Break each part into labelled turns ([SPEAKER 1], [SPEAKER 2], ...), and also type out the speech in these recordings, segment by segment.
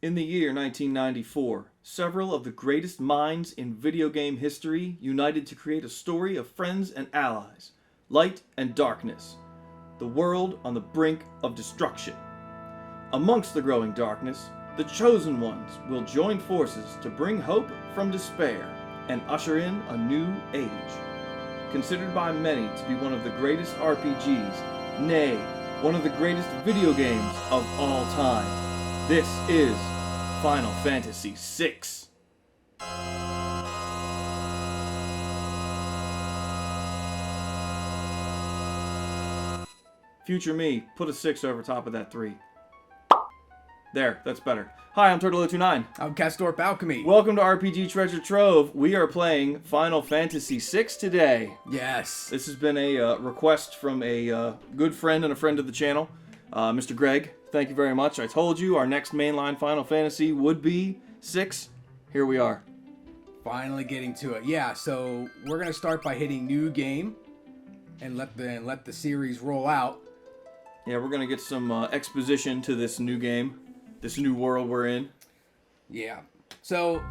[SPEAKER 1] In the year 1994, several of the greatest minds in video game history united to create a story of friends and allies, light and darkness, the world on the brink of destruction. Amongst the growing darkness, the Chosen Ones will join forces to bring hope from despair and usher in a new age. Considered by many to be one of the greatest RPGs, nay, one of the greatest video games of all time. This is Final Fantasy VI. Future me, put a 6 over top of that 3. There, that's better. Hi, I'm Turtle029.
[SPEAKER 2] I'm Castorp Alchemy.
[SPEAKER 1] Welcome to RPG Treasure Trove. We are playing Final Fantasy VI today.
[SPEAKER 2] Yes.
[SPEAKER 1] This has been a request from a good friend and a friend of the channel, Mr. Greg. Thank you very much. I told you our next mainline Final Fantasy would be 6. Here we are.
[SPEAKER 2] Finally getting to it. Yeah, so we're going to start by hitting new game and let the series roll out.
[SPEAKER 1] Yeah, we're going to get some exposition to this new game, this new world we're in.
[SPEAKER 2] Yeah. So,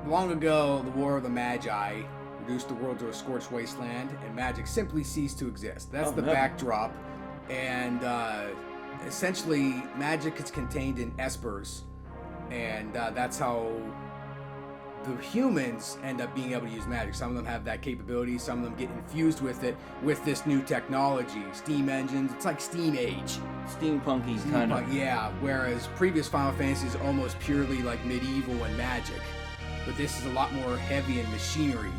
[SPEAKER 2] long ago, the War of the Magi reduced the world to a scorched wasteland, and magic simply ceased to exist. That's the backdrop. And essentially, magic is contained in espers, and that's how the humans end up being able to use magic. Some of them have that capability, some of them get infused with it with this new technology. Steam engines, it's like Steam Age.
[SPEAKER 1] Steampunky kind of.
[SPEAKER 2] Yeah, whereas previous Final Fantasy is almost purely like medieval and magic. But this is a lot more heavy in machinery.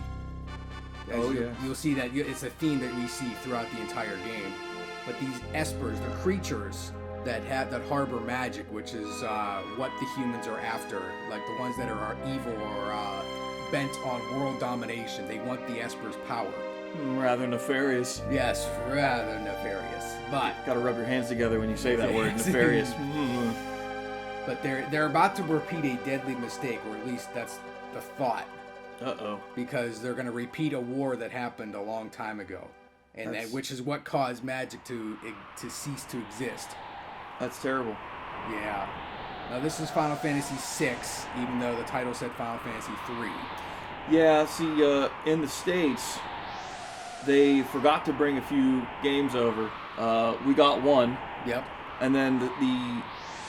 [SPEAKER 2] You'll see that it's a theme that we see throughout the entire game. But these espers, the creatures that harbor magic, which is what the humans are after, like the ones that are evil or bent on world domination. They want the espers' power.
[SPEAKER 1] Rather nefarious.
[SPEAKER 2] Yes, rather nefarious. But
[SPEAKER 1] gotta rub your hands together when you say that word, nefarious.
[SPEAKER 2] But they're about to repeat a deadly mistake, or at least that's the thought.
[SPEAKER 1] Uh-oh.
[SPEAKER 2] Because they're going to repeat a war that happened a long time ago. And which is what caused magic to cease to exist.
[SPEAKER 1] That's terrible.
[SPEAKER 2] Yeah. Now this is Final Fantasy VI, even though the title said Final Fantasy III.
[SPEAKER 1] Yeah, see, in the States, they forgot to bring a few games over. We got one.
[SPEAKER 2] Yep.
[SPEAKER 1] And then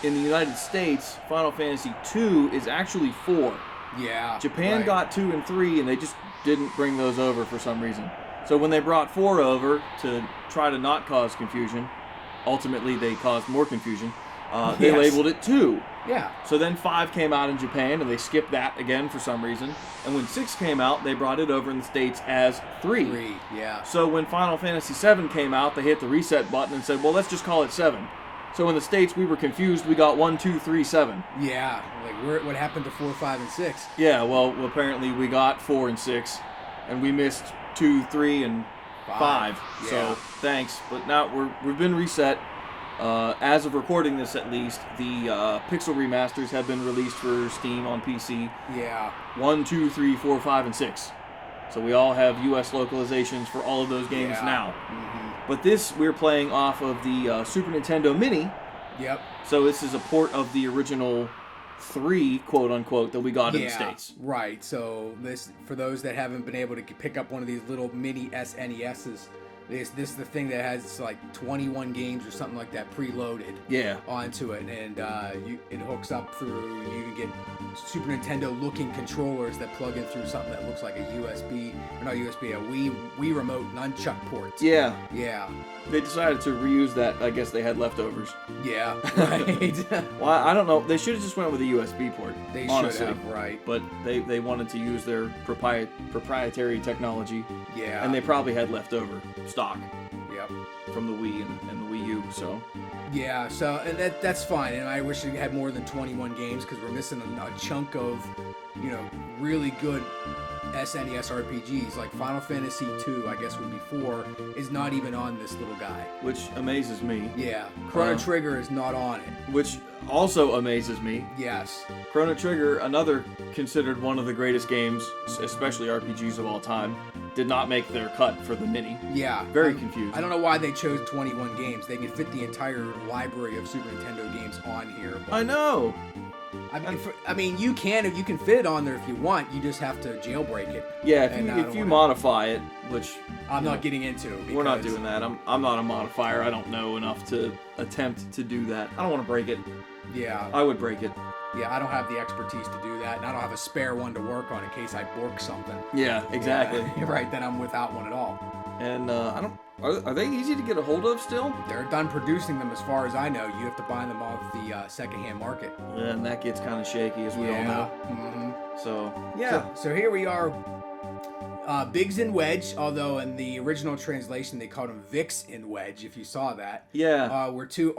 [SPEAKER 1] in the United States, Final Fantasy II is actually 4.
[SPEAKER 2] Yeah.
[SPEAKER 1] Japan got 2 and 3, and they just didn't bring those over for some reason. So when they brought 4 over to try to not cause confusion, ultimately they caused more confusion, they labeled it 2.
[SPEAKER 2] Yeah.
[SPEAKER 1] So then 5 came out in Japan, and they skipped that again for some reason. And when 6 came out, they brought it over in the States as 3.
[SPEAKER 2] 3, yeah.
[SPEAKER 1] So when Final Fantasy VII came out, they hit the reset button and said, well, let's just call it 7. So in the States, we were confused. We got 1, 2, 3, 7.
[SPEAKER 2] Yeah. Like, what happened to 4, 5, and 6?
[SPEAKER 1] Yeah, well, apparently we got 4 and 6, and we missed 2, 3, and 5.
[SPEAKER 2] Yeah.
[SPEAKER 1] So thanks. But now we've been reset. As of recording this, at least, the pixel remasters have been released for Steam on PC.
[SPEAKER 2] Yeah.
[SPEAKER 1] 1, 2, 3, 4, 5, and 6. So we all have US localizations for all of those games now.
[SPEAKER 2] Mm-hmm.
[SPEAKER 1] But this, we're playing off of the Super Nintendo Mini.
[SPEAKER 2] Yep.
[SPEAKER 1] So this is a port of the original 3, quote-unquote, that we got in the States.
[SPEAKER 2] Right. So this, for those that haven't been able to pick up one of these little mini SNESs, this is the thing that has like 21 games or something like that preloaded onto it, and it hooks up through. You can get Super Nintendo looking controllers that plug in through something that looks like a USB, or not USB, a Wii remote nunchuck port.
[SPEAKER 1] Yeah.
[SPEAKER 2] Yeah.
[SPEAKER 1] They decided to reuse that. I guess they had leftovers.
[SPEAKER 2] Yeah. Right.
[SPEAKER 1] Well, I don't know. They should have just went with a USB port.
[SPEAKER 2] They
[SPEAKER 1] honestly.
[SPEAKER 2] should have, right?
[SPEAKER 1] But they wanted to use their proprietary technology.
[SPEAKER 2] Yeah.
[SPEAKER 1] And they probably had leftover stock.
[SPEAKER 2] Yep.
[SPEAKER 1] From the Wii and the Wii U, so.
[SPEAKER 2] Yeah, so and that's fine, and I wish we had more than 21 games because we're missing a chunk of, really good SNES RPGs. Like Final Fantasy II, I guess would be 4, is not even on this little guy.
[SPEAKER 1] Which amazes me.
[SPEAKER 2] Yeah, Chrono Trigger is not on it.
[SPEAKER 1] Which also amazes me.
[SPEAKER 2] Yes.
[SPEAKER 1] Chrono Trigger, another considered one of the greatest games, especially RPGs of all time. did not make their cut for the mini.
[SPEAKER 2] Yeah.
[SPEAKER 1] Very confused.
[SPEAKER 2] I don't know why they chose 21 games. They could fit the entire library of Super Nintendo games on here.
[SPEAKER 1] I know.
[SPEAKER 2] I mean, you can fit it on there if you want. You just have to jailbreak it.
[SPEAKER 1] Yeah, if you modify it, which
[SPEAKER 2] I'm not getting into.
[SPEAKER 1] We're not doing that. I'm not a modifier. I don't know enough to attempt to do that. I don't want to break it.
[SPEAKER 2] Yeah.
[SPEAKER 1] I would break it.
[SPEAKER 2] Yeah, I don't have the expertise to do that, and I don't have a spare one to work on in case I bork something.
[SPEAKER 1] Yeah, exactly.
[SPEAKER 2] Yeah, right, then I'm without one at all.
[SPEAKER 1] And I don't. Are they easy to get a hold of still?
[SPEAKER 2] They're done producing them, as far as I know. You have to buy them off the secondhand market.
[SPEAKER 1] Yeah, and that gets kind of shaky, as we all know.
[SPEAKER 2] Mm-hmm.
[SPEAKER 1] So yeah.
[SPEAKER 2] So here we are. Biggs and Wedge, although in the original translation they called them Vix and Wedge, if you saw that.
[SPEAKER 1] Yeah.
[SPEAKER 2] We're two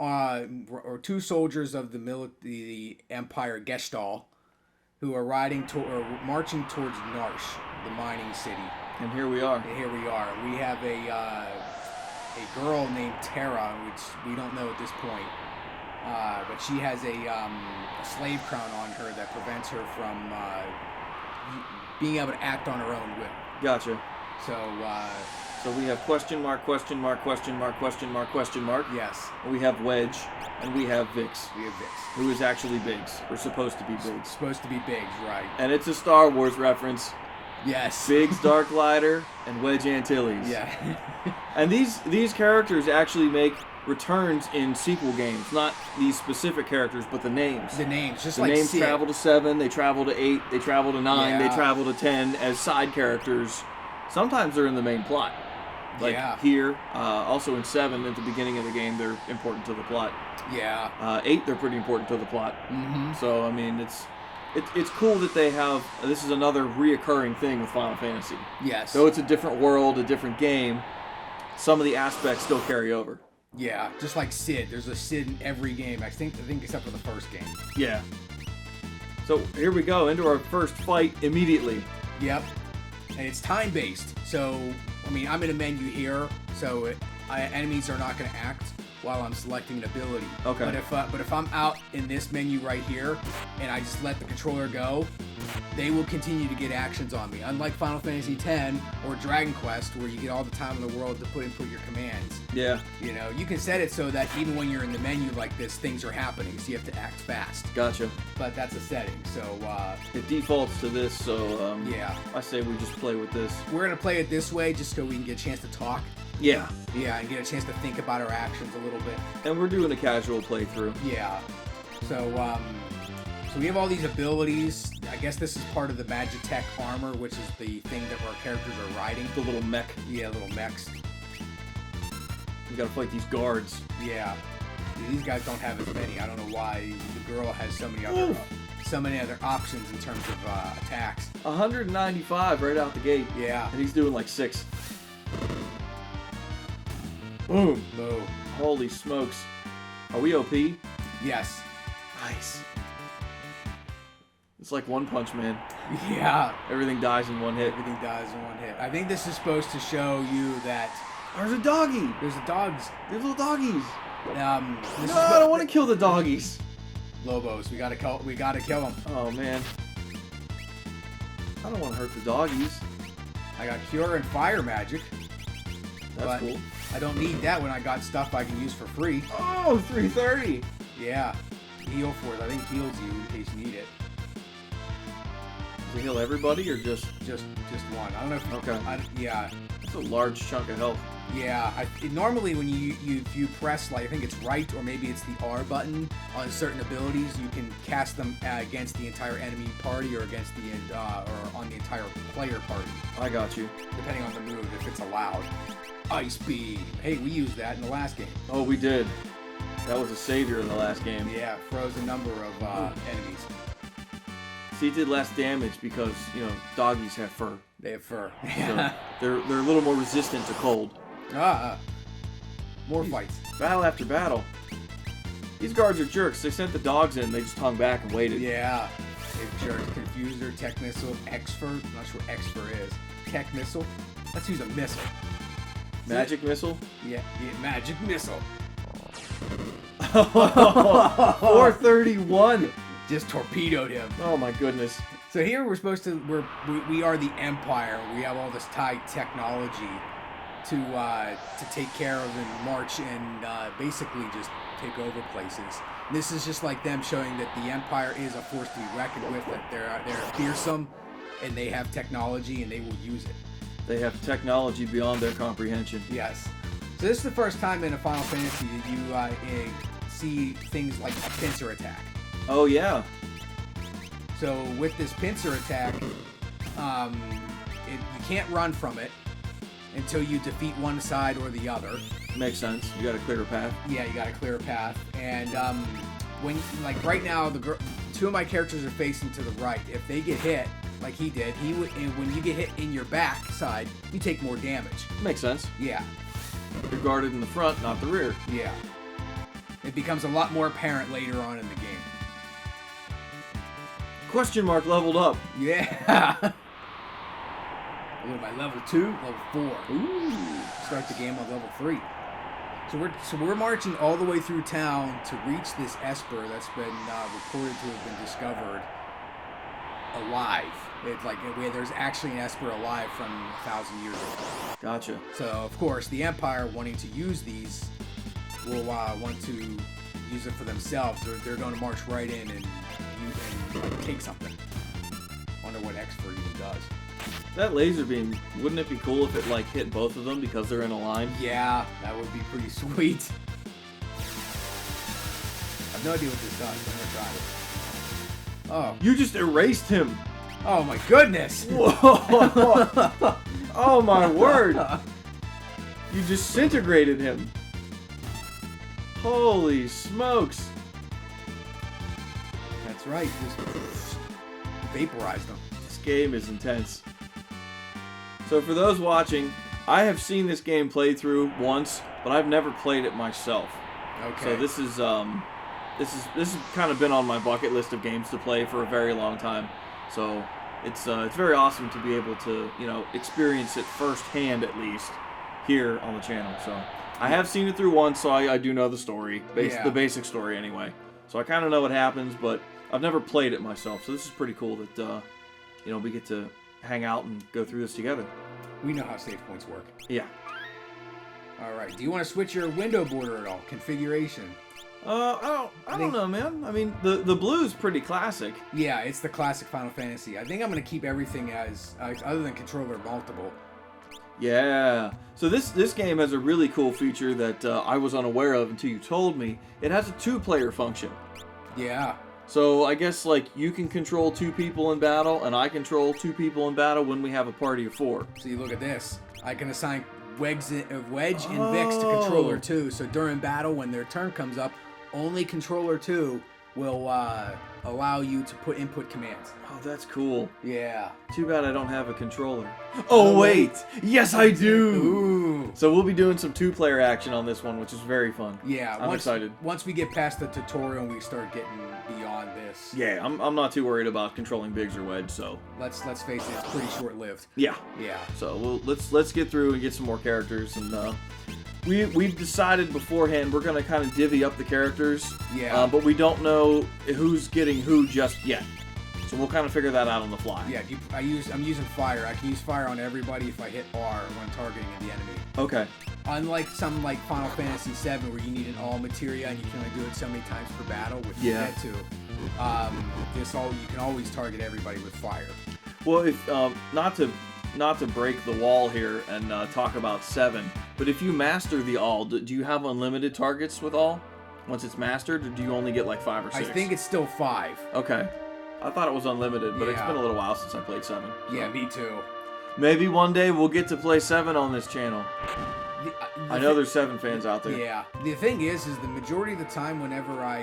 [SPEAKER 2] soldiers of the Empire Gestahl who are marching towards Narsh, the mining city.
[SPEAKER 1] And here we are.
[SPEAKER 2] And here we are. We have a girl named Terra, which we don't know at this point. But she has a slave crown on her that prevents her from being able to act on her own will.
[SPEAKER 1] Gotcha.
[SPEAKER 2] So
[SPEAKER 1] we have question mark, question mark, question mark, question mark, question mark.
[SPEAKER 2] Yes.
[SPEAKER 1] We have Wedge, and we have Vix.
[SPEAKER 2] We have Vix.
[SPEAKER 1] Who is actually Biggs, or supposed to be Biggs.
[SPEAKER 2] Supposed to be Biggs, right.
[SPEAKER 1] And it's a Star Wars reference.
[SPEAKER 2] Yes.
[SPEAKER 1] Biggs Darklighter and Wedge Antilles.
[SPEAKER 2] Yeah.
[SPEAKER 1] And these characters actually make returns in sequel games. Not these specific characters, but the names.
[SPEAKER 2] The names, just
[SPEAKER 1] the
[SPEAKER 2] like
[SPEAKER 1] names
[SPEAKER 2] Sid.
[SPEAKER 1] travel to 7, they travel to 8, they travel to 9,
[SPEAKER 2] Yeah.
[SPEAKER 1] they travel to 10 as side characters. Sometimes they're in the main plot. Like here, also in 7, at the beginning of the game, they're important to the plot.
[SPEAKER 2] Yeah.
[SPEAKER 1] 8, they're pretty important to the plot.
[SPEAKER 2] Mm-hmm.
[SPEAKER 1] So, I mean, it's cool that they have, this is another reoccurring thing with Final Fantasy.
[SPEAKER 2] Yes.
[SPEAKER 1] Though it's a different world, a different game, some of the aspects still carry over.
[SPEAKER 2] Yeah, just like Sid. There's a Sid in every game, I think except for the first game.
[SPEAKER 1] Yeah. So here we go, into our first fight immediately.
[SPEAKER 2] Yep. And it's time-based. So, I mean, I'm in a menu here, so enemies are not going to act while I'm selecting an ability.
[SPEAKER 1] Okay.
[SPEAKER 2] But if I'm out in this menu right here, and I just let the controller go, they will continue to get actions on me. Unlike Final Fantasy X or Dragon Quest, where you get all the time in the world to input your commands.
[SPEAKER 1] Yeah.
[SPEAKER 2] You know, you can set it so that even when you're in the menu like this, things are happening, so you have to act fast.
[SPEAKER 1] Gotcha.
[SPEAKER 2] But that's a setting, so
[SPEAKER 1] it defaults to this, so
[SPEAKER 2] yeah.
[SPEAKER 1] I say we just play with this.
[SPEAKER 2] We're gonna play it this way just so we can get a chance to talk.
[SPEAKER 1] Yeah.
[SPEAKER 2] Yeah, and get a chance to think about our actions a little bit.
[SPEAKER 1] And we're doing a casual playthrough.
[SPEAKER 2] Yeah. So we have all these abilities. I guess this is part of the Magitech armor, which is the thing that our characters are riding.
[SPEAKER 1] The little mech.
[SPEAKER 2] Yeah, little mechs.
[SPEAKER 1] We gotta fight these guards.
[SPEAKER 2] Yeah. These guys don't have as many. I don't know why the girl has so many other options in terms of attacks.
[SPEAKER 1] 195 right out the gate.
[SPEAKER 2] Yeah.
[SPEAKER 1] And he's doing like 6. Boom.
[SPEAKER 2] Boom.
[SPEAKER 1] Holy smokes. Are we OP?
[SPEAKER 2] Yes.
[SPEAKER 1] Nice. It's like One Punch Man.
[SPEAKER 2] Yeah.
[SPEAKER 1] Everything dies in one hit.
[SPEAKER 2] Everything dies in one hit. I think this is supposed to show you that
[SPEAKER 1] there's a doggy.
[SPEAKER 2] There's the dogs.
[SPEAKER 1] There's little doggies.
[SPEAKER 2] No,
[SPEAKER 1] I don't want to kill the doggies.
[SPEAKER 2] Lobos, we gotta kill them.
[SPEAKER 1] Oh man. I don't want to hurt the doggies.
[SPEAKER 2] I got cure and fire magic.
[SPEAKER 1] That's cool.
[SPEAKER 2] I don't need that when I got stuff I can use for free.
[SPEAKER 1] Oh, 330.
[SPEAKER 2] Yeah. Heal for it. I think heals you in case you need it.
[SPEAKER 1] Does it heal everybody or just
[SPEAKER 2] one? I don't know if
[SPEAKER 1] okay.
[SPEAKER 2] Yeah.
[SPEAKER 1] That's a large chunk of health.
[SPEAKER 2] Yeah. Normally when you press, like, I think it's right or maybe it's the R button on certain abilities, you can cast them against the entire enemy party or against the or on the entire player party.
[SPEAKER 1] I got you.
[SPEAKER 2] Depending on the move, if it's allowed. Ice Beam. Hey, we used that in the last game.
[SPEAKER 1] Oh, we did. That was a savior in the last game.
[SPEAKER 2] Yeah, froze a number of enemies.
[SPEAKER 1] See, it did less damage because, doggies have fur.
[SPEAKER 2] They have fur.
[SPEAKER 1] So they're a little more resistant to cold.
[SPEAKER 2] More fights.
[SPEAKER 1] Battle after battle. These guards are jerks. They sent the dogs in, they just hung back and waited.
[SPEAKER 2] Yeah. They're jerks. Confuser, Tech Missile, Exfer. I'm not sure what Exfer is. Tech Missile. Let's use a missile.
[SPEAKER 1] Magic Missile?
[SPEAKER 2] Yeah, Magic Missile.
[SPEAKER 1] 431.
[SPEAKER 2] Just torpedoed him.
[SPEAKER 1] Oh my goodness.
[SPEAKER 2] So here we are the Empire. We have all this high technology to take care of and march and basically just take over places. This is just like them showing that the Empire is a force to be reckoned with. That they're fearsome, and they have technology, and they will use it.
[SPEAKER 1] They have technology beyond their comprehension.
[SPEAKER 2] Yes. So this is the first time in a Final Fantasy that you see things like a pincer attack.
[SPEAKER 1] Oh yeah.
[SPEAKER 2] So with this pincer attack, you can't run from it until you defeat one side or the other.
[SPEAKER 1] Makes sense. You got to clear a path.
[SPEAKER 2] Yeah, you got to clear a path. And when, like right now, two of my characters are facing to the right. If they get hit, like he did, and when you get hit in your back side, you take more damage.
[SPEAKER 1] Makes sense.
[SPEAKER 2] Yeah.
[SPEAKER 1] You're guarded in the front, not the rear.
[SPEAKER 2] Yeah. It becomes a lot more apparent later on in the game.
[SPEAKER 1] Question mark leveled up.
[SPEAKER 2] Yeah. We're by level 2, level 4.
[SPEAKER 1] Ooh.
[SPEAKER 2] Start the game on level 3. So we're marching all the way through town to reach this Esper that's been reported to have been discovered alive. It's like there's actually an Esper alive from 1,000 years ago.
[SPEAKER 1] Gotcha.
[SPEAKER 2] So of course the Empire, wanting to use these, will want to use it for themselves. They're going to march right in and take something. Wonder what Esper even does.
[SPEAKER 1] That laser beam, wouldn't it be cool if it like hit both of them because they're in a line?
[SPEAKER 2] Yeah, that would be pretty sweet. I have no idea what this does. I'm gonna try it. Oh.
[SPEAKER 1] You just erased him.
[SPEAKER 2] Oh my goodness.
[SPEAKER 1] Whoa. Oh my word. You disintegrated him. Holy smokes.
[SPEAKER 2] That's right. Just vaporized him.
[SPEAKER 1] This game is intense. So for those watching, I have seen this game played through once, but I've never played it myself.
[SPEAKER 2] Okay.
[SPEAKER 1] So this has kind of been on my bucket list of games to play for a very long time. So it's very awesome to be able to, experience it firsthand at least here on the channel. So I have seen it through once, so I do know the story, the basic story anyway. So I kind of know what happens, but I've never played it myself. So this is pretty cool that we get to hang out and go through this together.
[SPEAKER 2] We know how save points work.
[SPEAKER 1] Yeah.
[SPEAKER 2] All right. Do you want to switch your window border at all? Configuration.
[SPEAKER 1] I don't know, man. I mean, the blue is pretty classic.
[SPEAKER 2] Yeah, it's the classic Final Fantasy. I think I'm going to keep everything as other than controller multiple.
[SPEAKER 1] Yeah. So this game has a really cool feature that I was unaware of until you told me. It has a 2-player function.
[SPEAKER 2] Yeah.
[SPEAKER 1] So I guess like you can control 2 people in battle, and I control 2 people in battle when we have a party of 4.
[SPEAKER 2] So you look at this. I can assign Wedge and Vix to controller 2. So during battle, when their turn comes up, only controller 2 will allow you to put input commands.
[SPEAKER 1] Oh, that's cool.
[SPEAKER 2] Yeah.
[SPEAKER 1] Too bad I don't have a controller. Oh, wait. Yes, I do.
[SPEAKER 2] Ooh.
[SPEAKER 1] So we'll be doing some 2-player action on this one, which is very fun.
[SPEAKER 2] Yeah.
[SPEAKER 1] I'm excited.
[SPEAKER 2] Once we get past the tutorial and we start getting beyond this.
[SPEAKER 1] Yeah, I'm not too worried about controlling Biggs or Wedge, so.
[SPEAKER 2] Let's face it, it's pretty short-lived.
[SPEAKER 1] Yeah.
[SPEAKER 2] Yeah.
[SPEAKER 1] So let's get through and get some more characters, and we've decided beforehand we're gonna kind of divvy up the characters.
[SPEAKER 2] Yeah.
[SPEAKER 1] But we don't know who's getting who just yet. So we'll kind of figure that out on the fly.
[SPEAKER 2] Yeah. I'm using fire. I can use fire on everybody if I hit R when targeting the enemy.
[SPEAKER 1] Okay.
[SPEAKER 2] Unlike some like Final Fantasy VII where you need an all materia and you can only do it so many times per battle, which you get to. You can always target everybody with fire.
[SPEAKER 1] Well, if not to break the wall here and talk about 7, but if you master the all, do you have unlimited targets with all once it's mastered, or do you only get like 5 or 6?
[SPEAKER 2] I think it's still 5.
[SPEAKER 1] Okay. I thought it was unlimited, but it's been a little while since I played 7. So.
[SPEAKER 2] Yeah, me too.
[SPEAKER 1] Maybe one day we'll get to play 7 on this channel. I know there's 7 fans out there.
[SPEAKER 2] Yeah. The thing is the majority of the time whenever I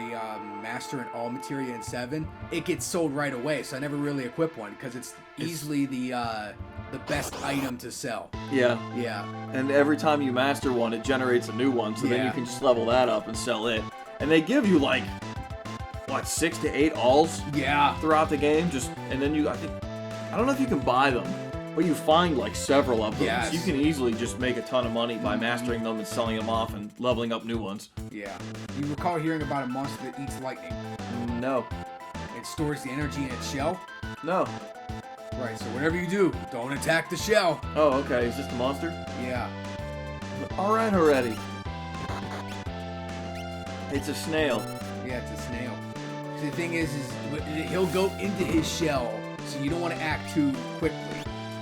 [SPEAKER 2] master an all materia in 7, it gets sold right away, so I never really equip one because it's easily the best item to sell.
[SPEAKER 1] Yeah.
[SPEAKER 2] Yeah.
[SPEAKER 1] And every time you master one, it generates a new one, so then you can just level that up and sell it. And they give you like, 6 to 8 alls?
[SPEAKER 2] Yeah.
[SPEAKER 1] Throughout the game, and then I don't know if you can buy them, but you find like several of them.
[SPEAKER 2] Yes.
[SPEAKER 1] So you can easily just make a ton of money by mastering them and selling them off and leveling up new ones.
[SPEAKER 2] Yeah. You recall hearing about a monster that eats lightning?
[SPEAKER 1] No.
[SPEAKER 2] It stores the energy in its shell.
[SPEAKER 1] No.
[SPEAKER 2] Right, so whatever you do, don't attack the shell.
[SPEAKER 1] Oh, okay. Is this the monster?
[SPEAKER 2] Yeah.
[SPEAKER 1] Alright already. It's a snail.
[SPEAKER 2] Yeah, it's a snail. The thing is he'll go into his shell, so you don't want to act too quickly.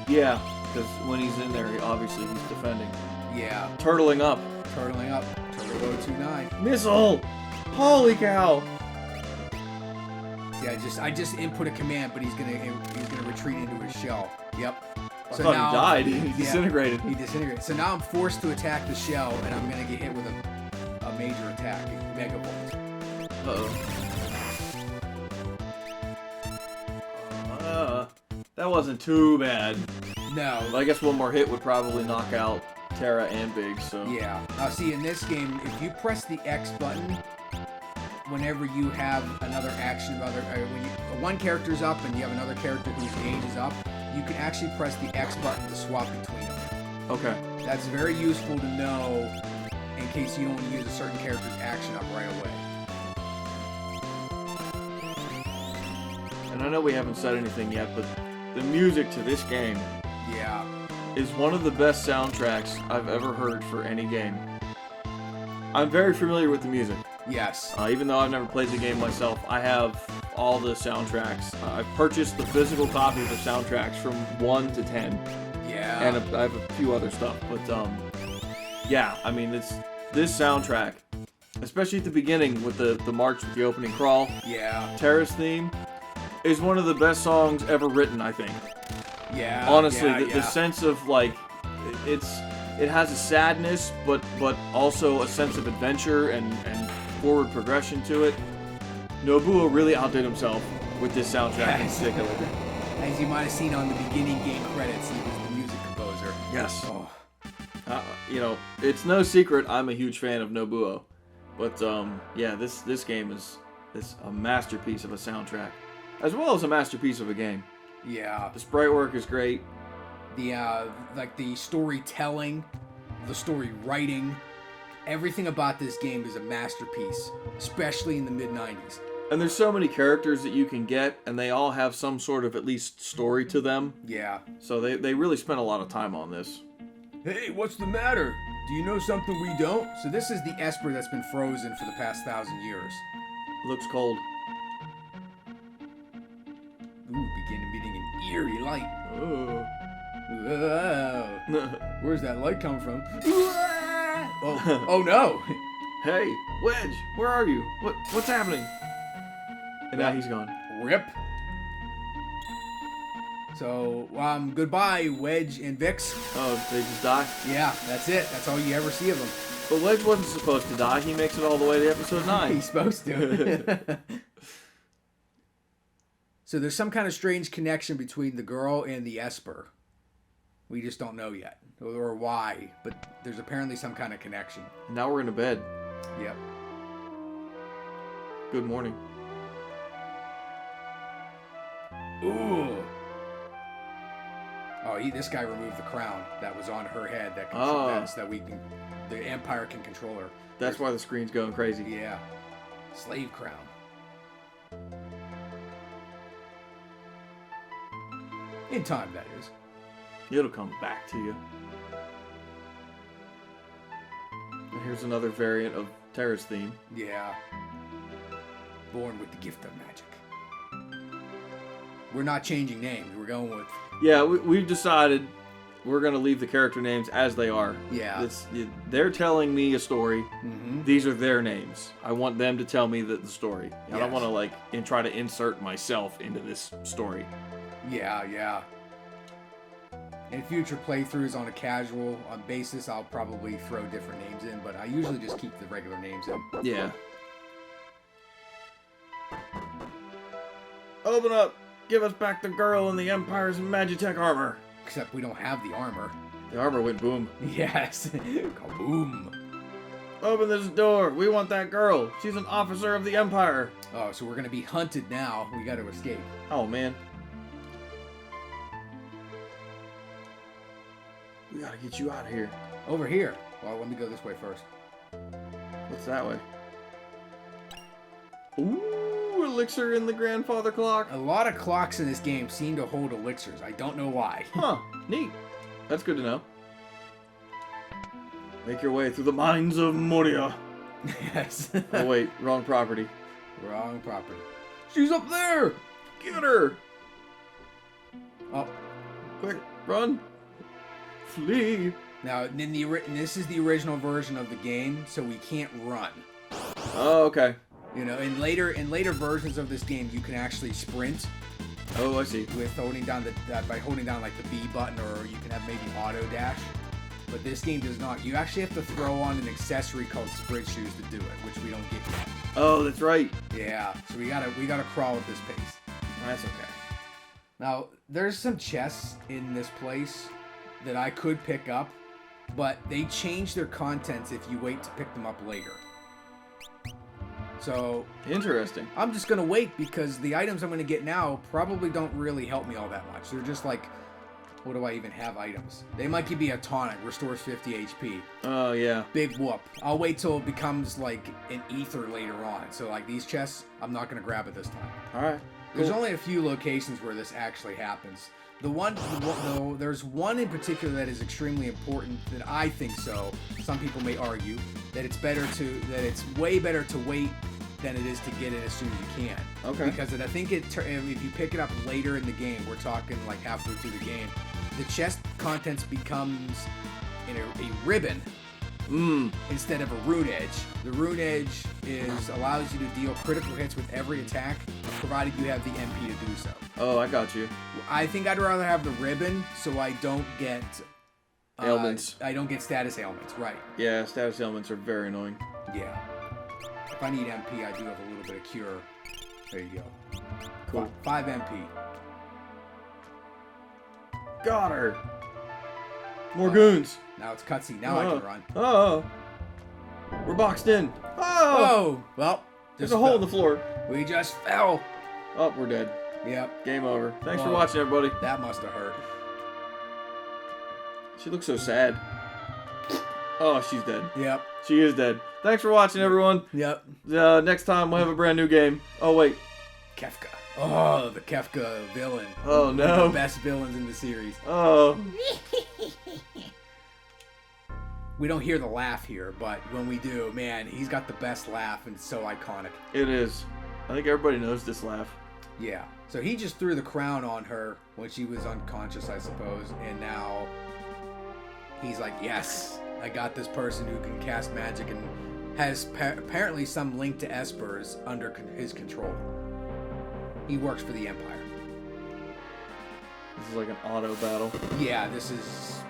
[SPEAKER 1] Yeah, because when he's in there, obviously he's defending.
[SPEAKER 2] Yeah.
[SPEAKER 1] Turtling up.
[SPEAKER 2] Turtling up. Turtle 029.
[SPEAKER 1] Missile! Holy cow!
[SPEAKER 2] See, I just input a command, but he's gonna retreat into his shell. Yep.
[SPEAKER 1] I thought he died. He disintegrated.
[SPEAKER 2] He disintegrated. So now I'm forced to attack the shell, and I'm gonna get hit with a major attack, a Mega Volt.
[SPEAKER 1] That wasn't too bad.
[SPEAKER 2] No.
[SPEAKER 1] But I guess one more hit would probably knock out Terra and Biggs, so...
[SPEAKER 2] Yeah. Now, see, in this game, if you press the X button, whenever you have another action, when one character's up and you have another character whose age is up, you can actually press the X button to swap between them.
[SPEAKER 1] Okay.
[SPEAKER 2] That's very useful to know in case you don't want to use a certain character's action up right away.
[SPEAKER 1] And I know we haven't said anything yet, but the music to this game
[SPEAKER 2] Yeah.
[SPEAKER 1] is one of the best soundtracks I've ever heard for any game. I'm very familiar with the music.
[SPEAKER 2] Yes.
[SPEAKER 1] Even though I've never played the game myself, I have all the soundtracks. I've purchased the physical copies of soundtracks from 1 to 10.
[SPEAKER 2] Yeah.
[SPEAKER 1] And I have a few other stuff. But, yeah, I mean, this soundtrack, especially at the beginning with the march with the opening crawl,
[SPEAKER 2] Yeah.
[SPEAKER 1] Terra's theme, is one of the best songs ever written, I think.
[SPEAKER 2] Yeah.
[SPEAKER 1] Honestly,
[SPEAKER 2] yeah,
[SPEAKER 1] the sense of, like, it has a sadness, but also a sense of adventure and forward progression to it. Nobuo really outdid himself with this soundtrack in particular.
[SPEAKER 2] As you might have seen on the beginning game credits, he was the music composer.
[SPEAKER 1] Yes.
[SPEAKER 2] Oh.
[SPEAKER 1] You know, it's no secret I'm a huge fan of Nobuo. But, yeah, this game is a masterpiece of a soundtrack, as well as a masterpiece of a game.
[SPEAKER 2] Yeah.
[SPEAKER 1] The sprite work is great.
[SPEAKER 2] The storytelling, the story writing, everything about this game is a masterpiece, especially in the mid-90s.
[SPEAKER 1] And there's so many characters that you can get, and they all have some sort of at least story to them.
[SPEAKER 2] Yeah.
[SPEAKER 1] So they really spent a lot of time on this.
[SPEAKER 2] Hey, what's the matter? Do you know something we don't? So this is the Esper that's been frozen for the past 1,000 years.
[SPEAKER 1] Looks cold.
[SPEAKER 2] Ooh, begin emitting an eerie light.
[SPEAKER 1] Oh.
[SPEAKER 2] Whoa. Where's that light come from? Oh no!
[SPEAKER 1] Hey, Wedge, where are you? What's happening? And now he's gone.
[SPEAKER 2] Rip. So, goodbye, Wedge and Vix.
[SPEAKER 1] Oh, they just die?
[SPEAKER 2] Yeah, that's it. That's all you ever see of them.
[SPEAKER 1] But Wedge wasn't supposed to die. He makes it all the way to episode 9.
[SPEAKER 2] He's supposed to. So there's some kind of strange connection between the girl and the Esper. We just don't know yet, or why, but there's apparently some kind of connection.
[SPEAKER 1] Now we're in a bed.
[SPEAKER 2] Yep.
[SPEAKER 1] Good morning.
[SPEAKER 2] Ooh. Oh, this guy removed the crown that was on her head that the Empire can control her.
[SPEAKER 1] That's why the screen's going crazy.
[SPEAKER 2] Yeah. Slave crown. In time, that is.
[SPEAKER 1] It'll come back to you. And here's another variant of Terra's theme.
[SPEAKER 2] Yeah. Born with the gift of magic. We're not changing names. We're going with...
[SPEAKER 1] Yeah, we've decided we're going to leave the character names as they are.
[SPEAKER 2] Yeah.
[SPEAKER 1] They're telling me a story.
[SPEAKER 2] Mm-hmm.
[SPEAKER 1] These are their names. I want them to tell me the story. I don't
[SPEAKER 2] Yes.
[SPEAKER 1] want to try to insert myself into this story.
[SPEAKER 2] Yeah, yeah. In future playthroughs on a casual basis, I'll probably throw different names in, but I usually just keep the regular names in.
[SPEAKER 1] Yeah. Open up! Give us back the girl in the Empire's Magitech armor!
[SPEAKER 2] Except we don't have the armor.
[SPEAKER 1] The armor went boom.
[SPEAKER 2] Yes. Kaboom.
[SPEAKER 1] Open this door! We want that girl! She's an officer of the Empire!
[SPEAKER 2] Oh, so we're gonna be hunted now. We gotta escape.
[SPEAKER 1] Oh, man. We gotta get you out of here.
[SPEAKER 2] Over here. Well, let me go this way first.
[SPEAKER 1] What's that way? Ooh, elixir in the grandfather clock?
[SPEAKER 2] A lot of clocks in this game seem to hold elixirs. I don't know why.
[SPEAKER 1] Huh. Neat. That's good to know. Make your way through the mines of Moria.
[SPEAKER 2] Yes.
[SPEAKER 1] Oh, wait. Wrong property.
[SPEAKER 2] Wrong property. She's up there!
[SPEAKER 1] Get her!
[SPEAKER 2] Oh.
[SPEAKER 1] Quick, run. Flee.
[SPEAKER 2] Now, this is the original version of the game, so we can't run.
[SPEAKER 1] Oh, okay.
[SPEAKER 2] You know, in later versions of this game, you can actually sprint
[SPEAKER 1] Oh, I see.
[SPEAKER 2] with holding down by holding down like the B button, or you can have maybe auto dash. But this game does not. You actually have to throw on an accessory called sprint shoes to do it, which we don't get yet.
[SPEAKER 1] Oh, that's right.
[SPEAKER 2] Yeah, so we gotta crawl at this pace.
[SPEAKER 1] That's okay.
[SPEAKER 2] Now, there's some chests in this place that I could pick up, but they change their contents if you wait to pick them up later. So,
[SPEAKER 1] Interesting.
[SPEAKER 2] I'm just gonna wait because the items I'm gonna get now probably don't really help me all that much. They're just like, what do I even have items? They might give me a tonic, restores 50 HP.
[SPEAKER 1] Oh, yeah.
[SPEAKER 2] Big whoop. I'll wait till it becomes like an ether later on. So like these chests, I'm not gonna grab it this time.
[SPEAKER 1] All right.
[SPEAKER 2] There's only a few locations where this actually happens. There's one in particular that is extremely important that I think so. Some people may argue that it's way better to wait than it is to get it as soon as you can.
[SPEAKER 1] Okay.
[SPEAKER 2] Because I think if you pick it up later in the game, we're talking like halfway through the game, the chest contents becomes in a ribbon instead of a rune edge. The rune edge allows you to deal critical hits with every attack, provided you have the MP to do so.
[SPEAKER 1] Oh, I got you.
[SPEAKER 2] I think I'd rather have the ribbon so I don't get
[SPEAKER 1] Ailments.
[SPEAKER 2] I don't get status ailments, right?
[SPEAKER 1] Yeah, status ailments are very annoying.
[SPEAKER 2] Yeah. If I need MP, I do have a little bit of cure. There you go.
[SPEAKER 1] Cool.
[SPEAKER 2] 5 MP.
[SPEAKER 1] Got her. More goons.
[SPEAKER 2] Now it's cutscene. Now I can run.
[SPEAKER 1] Oh. We're boxed in. Oh.
[SPEAKER 2] Oh! Well,
[SPEAKER 1] There's a hole in the floor.
[SPEAKER 2] We just fell.
[SPEAKER 1] Oh, we're dead.
[SPEAKER 2] Yep.
[SPEAKER 1] Game over. Thanks for
[SPEAKER 2] Whoa.
[SPEAKER 1] watching, everybody.
[SPEAKER 2] That must have hurt.
[SPEAKER 1] She looks so sad. Oh, she's dead.
[SPEAKER 2] Yep.
[SPEAKER 1] She is dead. Thanks for watching, everyone.
[SPEAKER 2] Yep.
[SPEAKER 1] Next time we'll have a brand new game. Oh, wait.
[SPEAKER 2] Kefka. Oh, the Kefka villain.
[SPEAKER 1] Oh, no.
[SPEAKER 2] One of the best villains in the series.
[SPEAKER 1] Oh.
[SPEAKER 2] We don't hear the laugh here, but when we do, man, he's got the best laugh and it's so iconic.
[SPEAKER 1] It is. I think everybody knows this laugh.
[SPEAKER 2] Yeah. So he just threw the crown on her when she was unconscious, I suppose, and now he's like, yes, I got this person who can cast magic and has apparently some link to Espers under his control. He works for the Empire.
[SPEAKER 1] This is like an auto battle.
[SPEAKER 2] Yeah, this is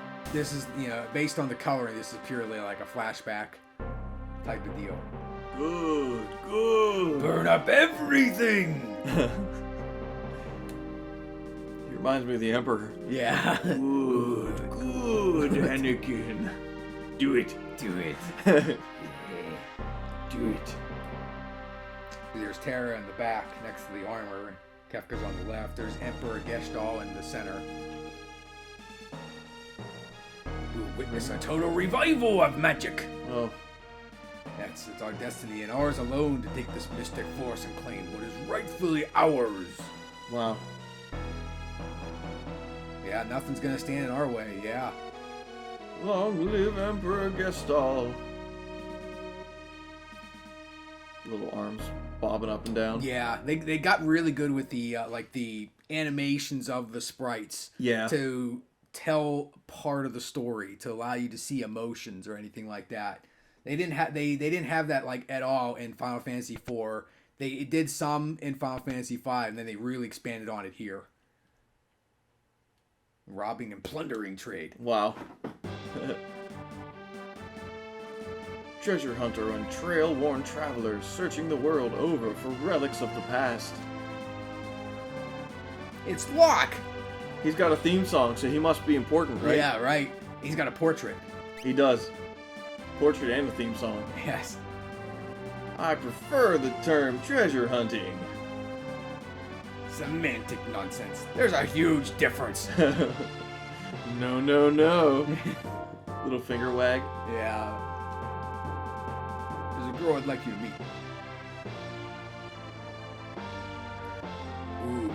[SPEAKER 2] based on the coloring, this is purely like a flashback type of deal.
[SPEAKER 1] Good, good.
[SPEAKER 2] Burn up everything!
[SPEAKER 1] He reminds me of the Emperor.
[SPEAKER 2] Yeah.
[SPEAKER 1] Good, good, Anakin. Do it.
[SPEAKER 2] Do it.
[SPEAKER 1] Do it.
[SPEAKER 2] There's Terra in the back next to the armor, and Kefka's on the left. There's Emperor Geshtal in the center. We'll witness a total revival of magic.
[SPEAKER 1] Oh.
[SPEAKER 2] It's our destiny and ours alone to take this mystic force and claim what is rightfully ours.
[SPEAKER 1] Wow.
[SPEAKER 2] Yeah, nothing's gonna stand in our way, yeah.
[SPEAKER 1] Long live Emperor Gestalt. Little arms bobbing up and down.
[SPEAKER 2] Yeah, they got really good with the the animations of the sprites.
[SPEAKER 1] Yeah.
[SPEAKER 2] To tell part of the story, to allow you to see emotions or anything like that. They didn't have that like at all in Final Fantasy IV. It did some in Final Fantasy V, and then they really expanded on it here. Robbing and plundering trade.
[SPEAKER 1] Wow. Treasure hunter and trail-worn travelers searching the world over for relics of the past.
[SPEAKER 2] It's Locke!
[SPEAKER 1] He's got a theme song, so he must be important, right?
[SPEAKER 2] Yeah, right. He's got a portrait.
[SPEAKER 1] He does. Portrait and a theme song.
[SPEAKER 2] Yes.
[SPEAKER 1] I prefer the term treasure hunting.
[SPEAKER 2] Semantic nonsense. There's a huge difference.
[SPEAKER 1] No, no, no. Little finger wag.
[SPEAKER 2] Yeah. There's a girl I'd like you to meet.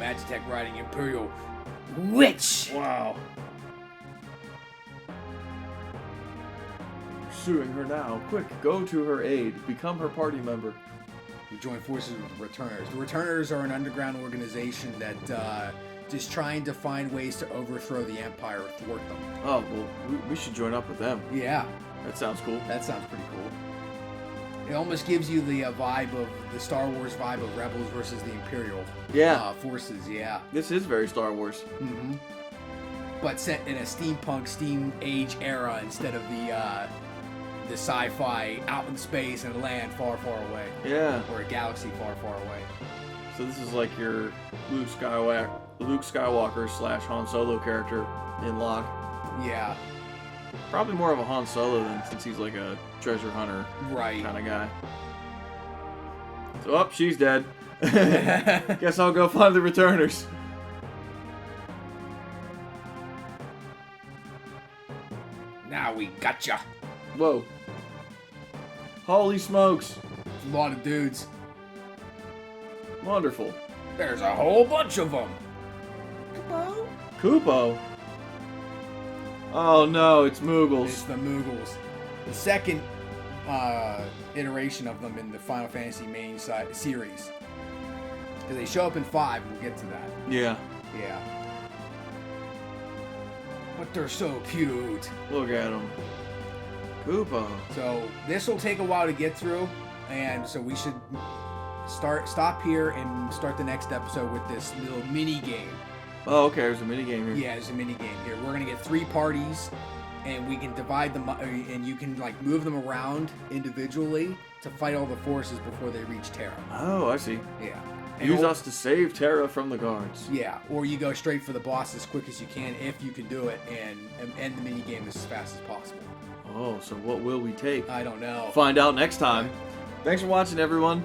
[SPEAKER 2] Magitech riding Imperial Witch.
[SPEAKER 1] Wow. Pursuing her now. Quick, go to her aid. Become her party member.
[SPEAKER 2] We join forces with the Returners. The Returners are an underground organization that just trying to find ways to overthrow the Empire or thwart them.
[SPEAKER 1] Oh, well, we should join up with them.
[SPEAKER 2] Yeah.
[SPEAKER 1] That sounds cool.
[SPEAKER 2] That sounds pretty cool. It almost gives you the vibe of the Star Wars vibe of Rebels versus the Imperial forces, yeah.
[SPEAKER 1] This is very Star Wars.
[SPEAKER 2] Mm-hmm. But set in a steampunk, steam age era instead of the sci-fi out in space and land far, far away.
[SPEAKER 1] Yeah.
[SPEAKER 2] Or a galaxy far, far away.
[SPEAKER 1] So this is like your Luke Skywalker / Han Solo character in Locke.
[SPEAKER 2] Yeah.
[SPEAKER 1] Probably more of a Han Solo then, since he's like a treasure hunter kind of guy. So, she's dead. Guess I'll go find the Returners.
[SPEAKER 2] Now we gotcha.
[SPEAKER 1] Whoa. Holy smokes.
[SPEAKER 2] A lot of dudes.
[SPEAKER 1] Wonderful.
[SPEAKER 2] There's a whole bunch of them.
[SPEAKER 1] Kupo? Oh no, it's Moogles.
[SPEAKER 2] It's the Moogles. The second iteration of them in the Final Fantasy main series. Because they show up in 5, we'll get to that.
[SPEAKER 1] Yeah.
[SPEAKER 2] Yeah. But they're so cute.
[SPEAKER 1] Look at them. Kupo.
[SPEAKER 2] So this will take a while to get through, and so we should stop here and start the next episode with this little mini game.
[SPEAKER 1] Oh, okay. There's a mini game here.
[SPEAKER 2] Yeah, there's a mini game here. We're gonna get 3 parties, and we can divide them, and you can like move them around individually to fight all the forces before they reach Terra.
[SPEAKER 1] Oh, I see.
[SPEAKER 2] Yeah.
[SPEAKER 1] Use us to save Terra from the guards.
[SPEAKER 2] Yeah, or you go straight for the boss as quick as you can if you can do it, and end the mini game as fast as possible.
[SPEAKER 1] Oh, so what will we take?
[SPEAKER 2] I don't know.
[SPEAKER 1] Find out next time. Thanks for watching, everyone.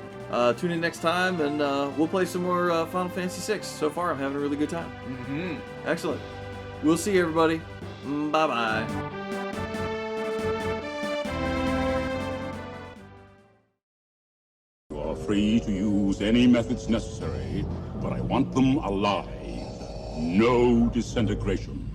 [SPEAKER 1] Tune in next time, and we'll play some more Final Fantasy VI. So far, I'm having a really good time.
[SPEAKER 2] Mm-hmm.
[SPEAKER 1] Excellent. We'll see you, everybody. Bye-bye.
[SPEAKER 3] You are free to use any methods necessary, but I want them alive. No disintegration.